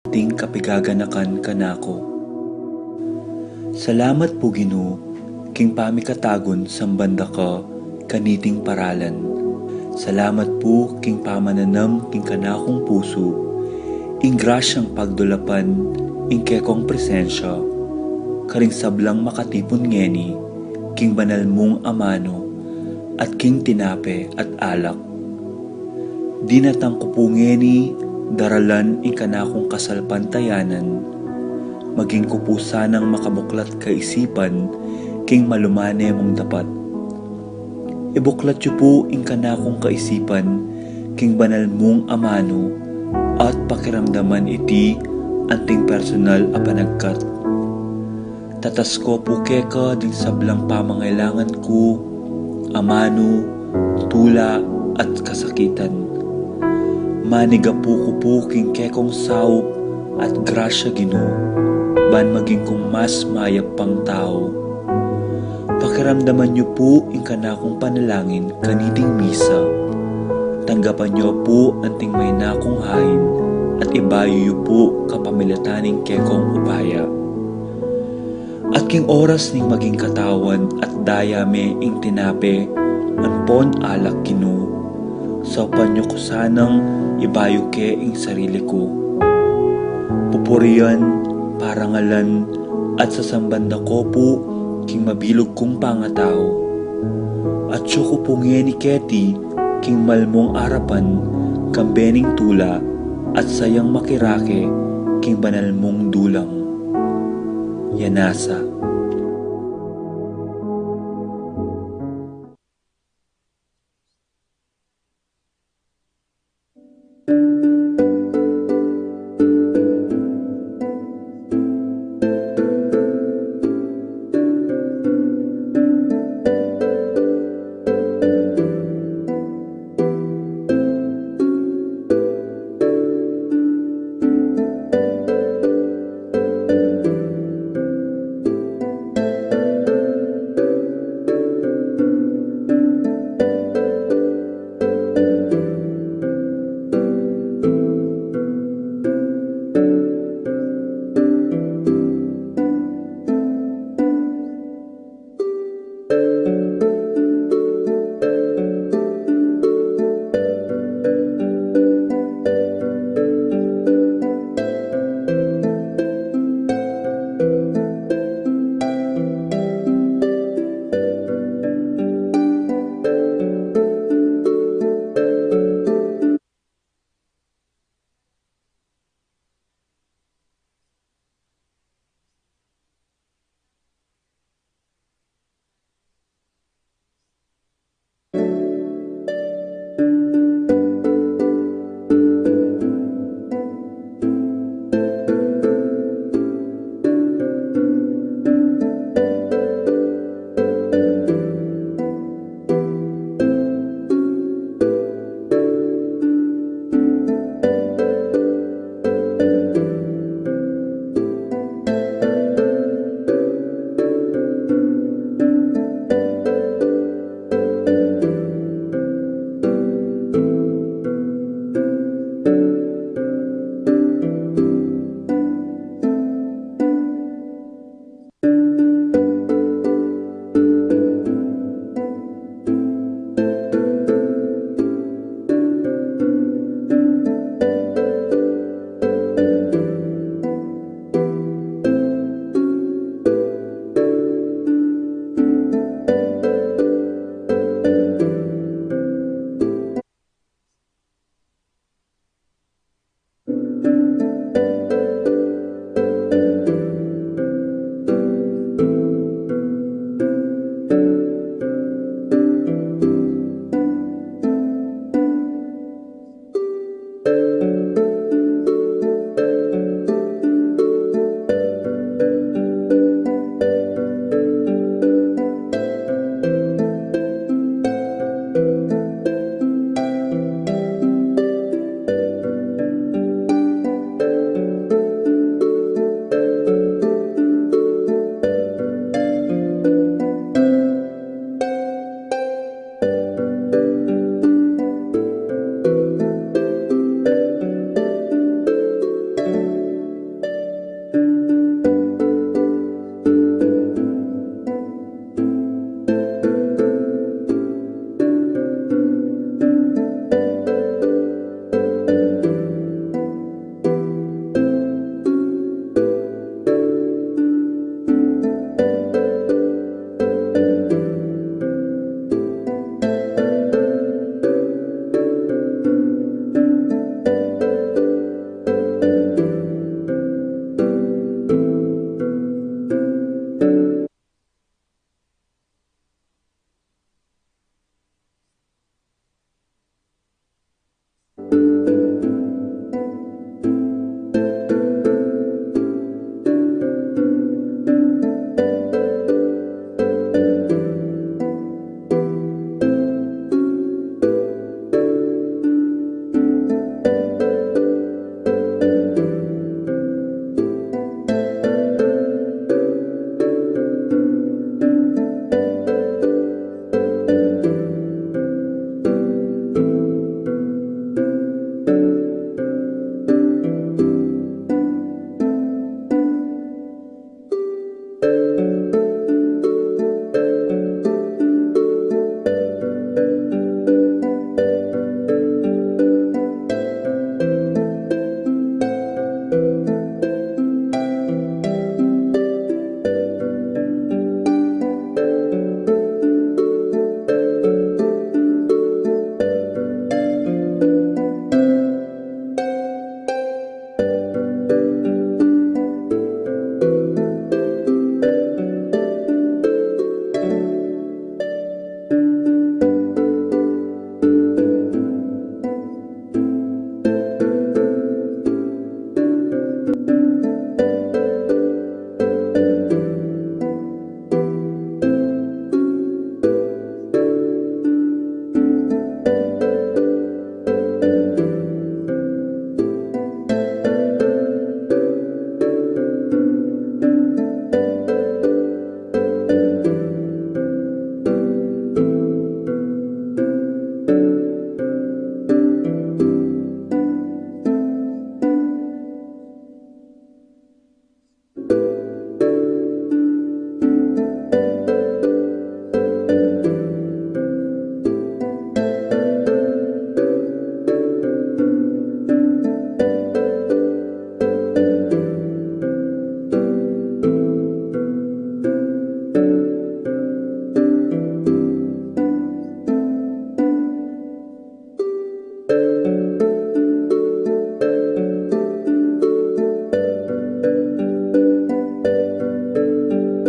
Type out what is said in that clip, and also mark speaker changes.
Speaker 1: ting kapigaganakan kanako. Salamat po Ginoo, king pamikatagon sambanda ka kaniting paralan. Salamat po king pamananam king kanakong puso, ing grasyang pagdulapan ing kekong presensya, karing sablang makatipon ngeni, king banal mong amano, at king tinape at alak. Dinatang ko po ngeni, daralan ing kanakong kasalpantayanan, maging kupusanang makabuklat kaisipan, king malumane mong dapat. Ibuklat yu po ing kanakong kaisipan, king banal mong amano, at pakiramdaman iti anting personal a panagkat. Tatas ko po keka ding sablang pamangailangan ko, amano, tula at kasakitan. Maniga po ko po king kekong saup at grasya Ginoo, ban maging kong mas mayap pang tao. Pakiramdaman niyo po ing kanakong panalangin kaniting misa. Tanggapan niyo po anting may nakong hain at ibayo niyo po kapamilataning kekong upaya. At king oras ning maging katawan at dayame ing tinape anpon alak Ginoo. Saupan niyo ko sanang ibayo ke ing sarili ko. Pupurian, parangalan, at sasambanda ko po king mabilog kong pangatao. At siyo ko po ngeni keti king malmong arapan, kambening tula, at sayang makirake king banal mong dulang. Yanasa.